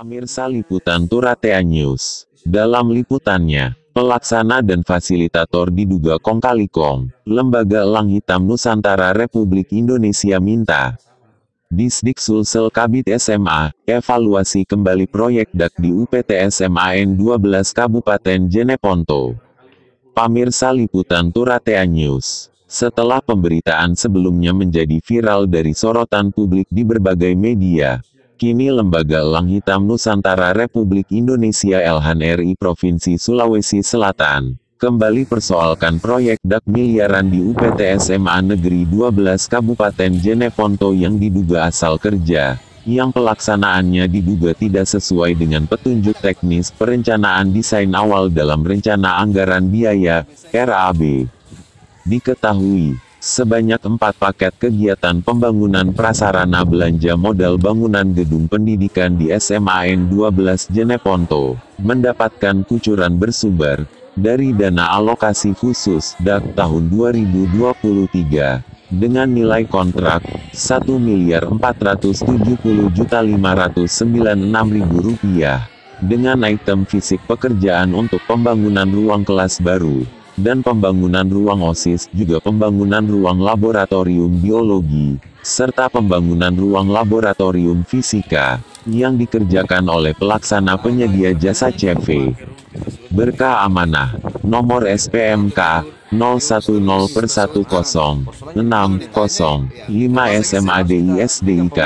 Pemirsa liputan Turatea News. Dalam liputannya, pelaksana dan fasilitator diduga kong kali kong, Lembaga Elang Hitam Nusantara Republik Indonesia minta Disdik Sulsel Kabid SMA, evaluasi kembali proyek DAK di UPT SMAN 12 Kabupaten Jeneponto. Pemirsa liputan Turatea News. Setelah pemberitaan sebelumnya menjadi viral dari sorotan publik di berbagai media, kini Lembaga Elang Hitam Nusantara Republik Indonesia Elhan RI Provinsi Sulawesi Selatan kembali persoalkan proyek DAK miliaran di UPT SMA Negeri 12 Kabupaten Jeneponto yang diduga asal kerja, yang pelaksanaannya diduga tidak sesuai dengan petunjuk teknis perencanaan desain awal dalam Rencana Anggaran Biaya (RAB). Diketahui, sebanyak 4 paket kegiatan pembangunan prasarana belanja modal bangunan gedung pendidikan di SMAN 12 Jeneponto mendapatkan kucuran bersumber dari dana alokasi khusus DAK tahun 2023 dengan nilai kontrak Rp1.470.596.000 dengan item fisik pekerjaan untuk pembangunan ruang kelas baru dan pembangunan ruang OSIS, juga pembangunan ruang laboratorium biologi, serta pembangunan ruang laboratorium fisika, yang dikerjakan oleh pelaksana penyedia jasa CV. Berkah amanah, nomor SPMK, 010/1060-5 SMADI-SDIK.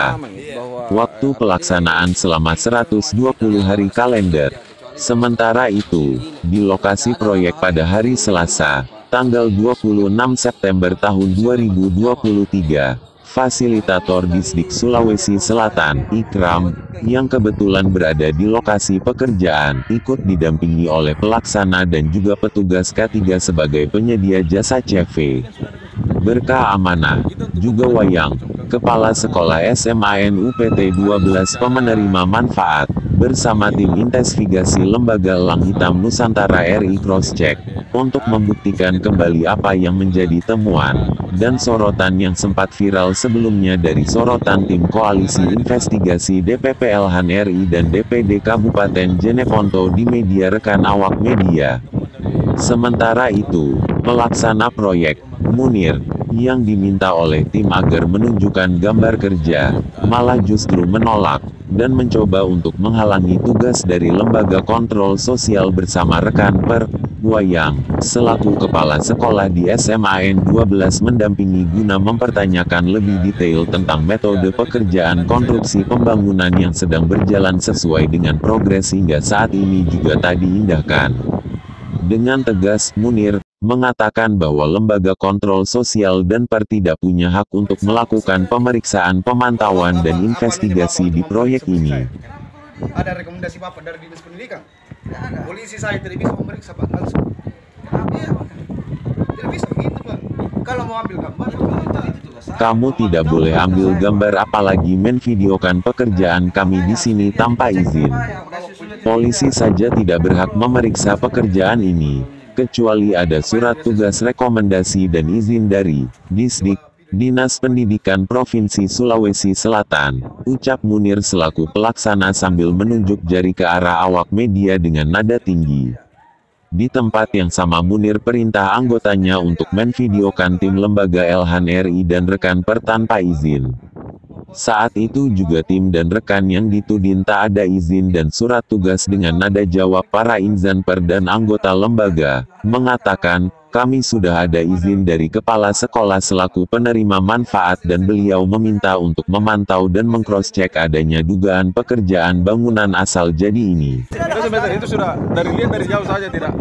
Waktu pelaksanaan selama 120 hari kalender. Sementara itu, di lokasi proyek pada hari Selasa, tanggal 26 September tahun 2023, fasilitator Disdik Sulawesi Selatan, Ikram, yang kebetulan berada di lokasi pekerjaan, ikut didampingi oleh pelaksana dan juga petugas K3 sebagai penyedia jasa CV. Berkah amanah, juga Wayang, Kepala Sekolah SMAN UPT 12 pemenerima manfaat, bersama tim investigasi Lembaga Elang Hitam Nusantara RI Crosscheck, untuk membuktikan kembali apa yang menjadi temuan dan sorotan yang sempat viral sebelumnya dari sorotan tim Koalisi Investigasi DPP Elhan RI dan DPD Kabupaten Jeneponto di media rekan awak media. Sementara itu, pelaksana proyek, Munir, yang diminta oleh tim agar menunjukkan gambar kerja, malah justru menolak, dan mencoba untuk menghalangi tugas dari Lembaga Kontrol Sosial bersama rekan Wayang, selaku kepala sekolah di SMAN 12 mendampingi guna mempertanyakan lebih detail tentang metode pekerjaan konstruksi pembangunan yang sedang berjalan sesuai dengan progres hingga saat ini juga tak diindahkan. Dengan tegas, Munir mengatakan bahwa Lembaga Kontrol Sosial dan PER tidak punya hak untuk melakukan pemeriksaan, pemantauan dan investigasi di proyek ini. Ada rekomendasi Bapak dari Dinas Pendidikan? Polisi saya tidak bisa memeriksa Pak langsung. Iya, tidak bisa begitu Pak. Kalau mau ambil gambar, kamu tidak boleh ambil gambar apalagi menvideokan pekerjaan kami di sini tanpa izin. Polisi saja tidak berhak memeriksa pekerjaan ini, kecuali ada surat tugas rekomendasi dan izin dari Disdik, Dinas Pendidikan Provinsi Sulawesi Selatan, ucap Munir selaku pelaksana sambil menunjuk jari ke arah awak media dengan nada tinggi. Di tempat yang sama Munir perintah anggotanya untuk menvideokan tim lembaga Elhan RI dan rekan PER tanpa izin. Saat itu juga tim dan rekan yang dituding tak ada izin dan surat tugas dengan nada jawab para insan PER dan anggota lembaga, mengatakan, kami sudah ada izin dari kepala sekolah selaku penerima manfaat dan beliau meminta untuk memantau dan mengcross-check adanya dugaan pekerjaan bangunan asal jadi ini. Itu sudah lihat dari jauh saja tidak?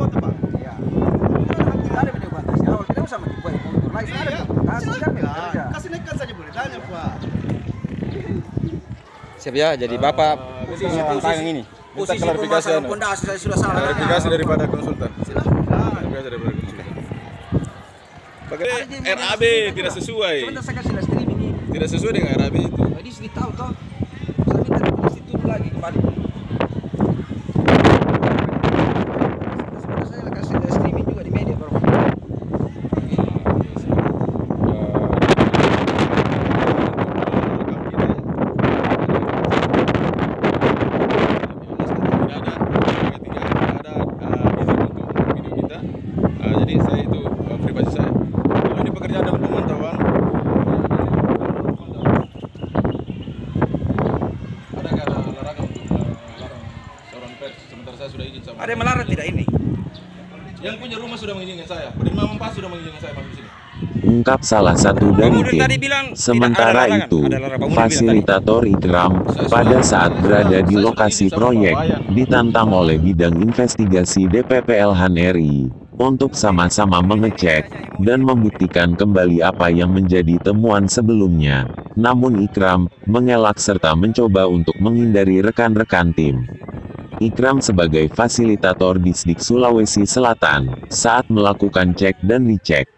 Siap ya, jadi Bapak tantangan ini. Minta klarifikasi klarifikasi daripada konsultan. Klarifikasi daripada konsultan. RAB tidak sesuai. Tidak sesuai dengan RAB itu. Jadi sudah tahu toh. Saya minta di situ lagi kembali. Saya kasih streaming juga di media Bro. Yang punya rumah sudah mengizinkan saya. Penerima Mampas sudah mengizinkan saya masuk sini. Ungkap salah satu dari tim. Sementara itu, fasilitator Ikram pada saat berada di lokasi proyek ditantang oleh bidang investigasi DPP Elhan RI untuk sama-sama mengecek dan membuktikan kembali apa yang menjadi temuan sebelumnya. Namun Ikram mengelak serta mencoba untuk menghindari rekan-rekan tim. Ikram sebagai fasilitator Disdik Sulawesi Selatan saat melakukan cek dan dicek,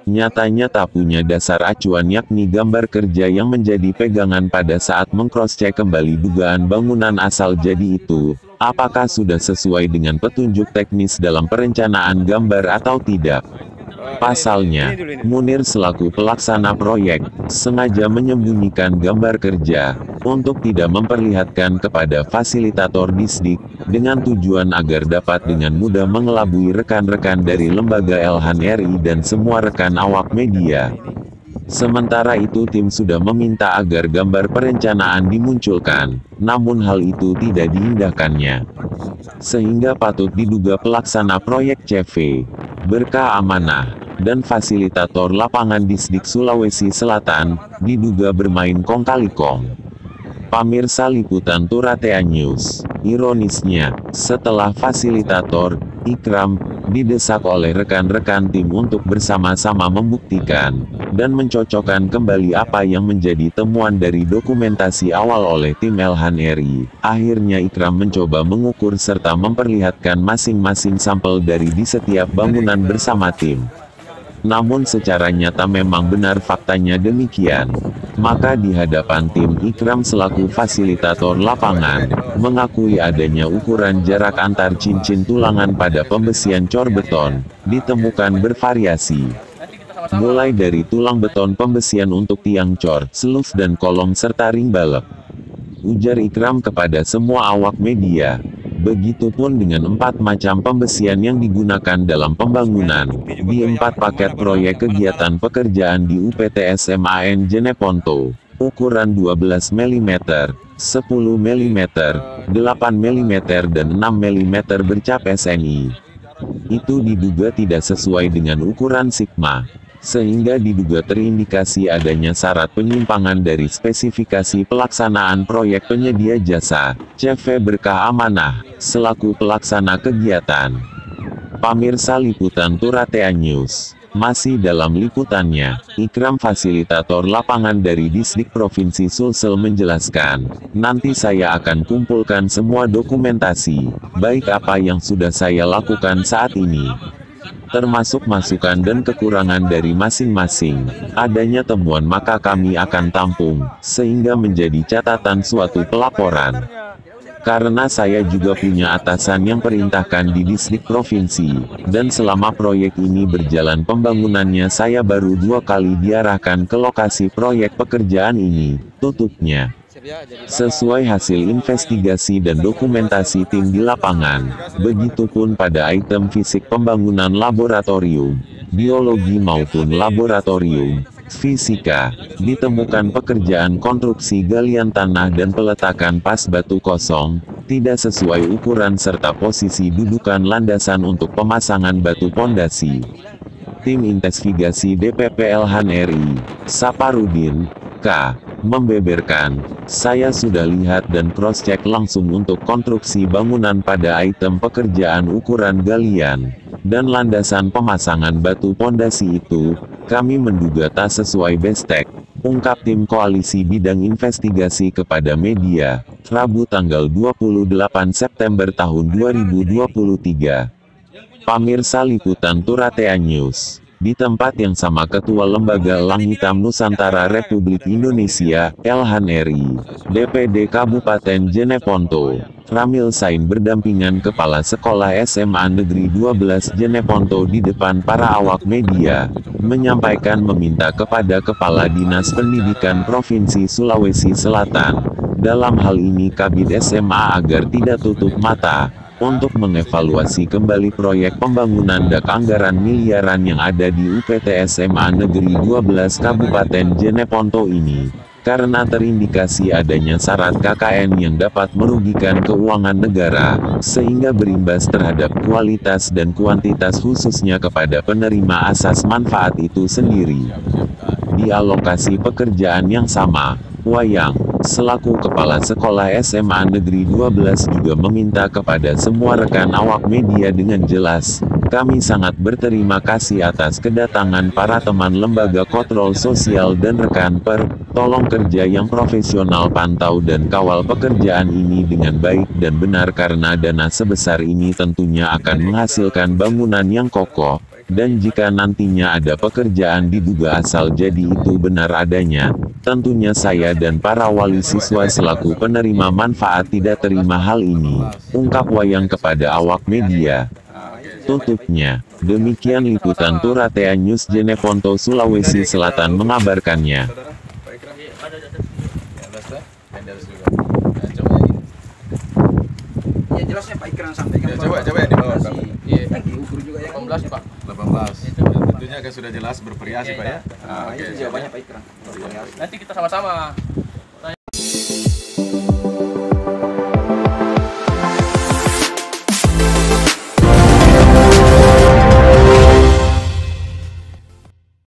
nyatanya tak punya dasar acuan yakni gambar kerja yang menjadi pegangan pada saat mengcross-check kembali dugaan bangunan asal jadi itu, apakah sudah sesuai dengan petunjuk teknis dalam perencanaan gambar atau tidak. Pasalnya, Munir selaku pelaksana proyek, sengaja menyembunyikan gambar kerja, untuk tidak memperlihatkan kepada fasilitator Disdik, dengan tujuan agar dapat dengan mudah mengelabui rekan-rekan dari lembaga Elhan RI dan semua rekan awak media. Sementara itu tim sudah meminta agar gambar perencanaan dimunculkan, namun hal itu tidak diindahkannya. Sehingga patut diduga pelaksana proyek CV, Berkah Amanah, dan fasilitator lapangan Disdik Sulawesi Selatan, diduga bermain kong kali kong. Pamirsa liputan Turatea News. Ironisnya, setelah fasilitator, Ikram, didesak oleh rekan-rekan tim untuk bersama-sama membuktikan, dan mencocokkan kembali apa yang menjadi temuan dari dokumentasi awal oleh tim Elhan RI. Akhirnya Ikram mencoba mengukur serta memperlihatkan masing-masing sampel dari di setiap bangunan bersama tim. Namun secara nyata memang benar faktanya demikian. Maka di hadapan tim Ikram selaku fasilitator lapangan, mengakui adanya ukuran jarak antar cincin tulangan pada pembesian cor beton, ditemukan bervariasi. Mulai dari tulang beton pembesian untuk tiang cor, seluf dan kolom serta ring balok. Ujar Ikram kepada semua awak media. Begitupun dengan 4 macam pembesian yang digunakan dalam pembangunan, di 4 paket proyek kegiatan pekerjaan di UPT SMAN Jeneponto, ukuran 12 mm, 10 mm, 8 mm dan 6 mm bercap SNI. Itu diduga tidak sesuai dengan ukuran Sigma, sehingga diduga terindikasi adanya syarat penyimpangan dari spesifikasi pelaksanaan proyek penyedia jasa, CV Berkah Amanah, selaku pelaksana kegiatan. Pamirsa liputan Turatea News. Masih dalam liputannya, Ikram fasilitator lapangan dari Disdik Provinsi Sulsel menjelaskan, nanti saya akan kumpulkan semua dokumentasi, baik apa yang sudah saya lakukan saat ini, termasuk masukan dan kekurangan dari masing-masing. Adanya temuan maka kami akan tampung, sehingga menjadi catatan suatu pelaporan. Karena saya juga punya atasan yang perintahkan di Disdik Provinsi, dan selama proyek ini berjalan pembangunannya saya baru 2 kali diarahkan ke lokasi proyek pekerjaan ini, tutupnya. Sesuai hasil investigasi dan dokumentasi tim di lapangan, begitupun pada item fisik pembangunan laboratorium, biologi maupun laboratorium fisika, ditemukan pekerjaan konstruksi galian tanah dan peletakan pas batu kosong, tidak sesuai ukuran serta posisi dudukan landasan untuk pemasangan batu pondasi. Tim investigasi DPP Elhan RI, Saparudin, K, membeberkan, saya sudah lihat dan cross-check langsung untuk konstruksi bangunan pada item pekerjaan ukuran galian dan landasan pemasangan batu pondasi itu, kami menduga tak sesuai bestek, ungkap tim koalisi bidang investigasi kepada media, Rabu tanggal 28 September tahun 2023. Pamirsa liputan Turatea News. Di tempat yang sama Ketua Lembaga Elang Hitam Nusantara Republik Indonesia, Elhan RI, DPD Kabupaten Jeneponto, Ramil Sain berdampingan Kepala Sekolah SMA Negeri 12 Jeneponto di depan para awak media, menyampaikan meminta kepada Kepala Dinas Pendidikan Provinsi Sulawesi Selatan, dalam hal ini Kabid SMA agar tidak tutup mata, untuk mengevaluasi kembali proyek pembangunan dak anggaran miliaran yang ada di UPT SMA Negeri 12 Kabupaten Jeneponto ini, karena terindikasi adanya syarat KKN yang dapat merugikan keuangan negara, sehingga berimbas terhadap kualitas dan kuantitas khususnya kepada penerima asas manfaat itu sendiri. Di alokasi pekerjaan yang sama, Wayang, selaku Kepala Sekolah SMA Negeri 12 juga meminta kepada semua rekan awak media dengan jelas, kami sangat berterima kasih atas kedatangan para teman lembaga kontrol sosial dan rekan tolong kerja yang profesional, pantau dan kawal pekerjaan ini dengan baik dan benar karena dana sebesar ini tentunya akan menghasilkan bangunan yang kokoh. Dan jika nantinya ada pekerjaan diduga asal jadi itu benar adanya, tentunya saya dan para wali siswa selaku penerima manfaat tidak terima hal ini, ungkap Wayang kepada awak media. Tutupnya, demikian liputan Turatea News Jeneponto Sulawesi Selatan mengabarkannya. Ya jelasnya Pak Ikran sampaikan. Ya, coba yang di bawah. Iya. Ukur juga yang 18 Pak. 18. Tentunya kan sudah jelas bervariasi Pak ya. Itu jawabannya Pak Ikran. Nanti kita sama-sama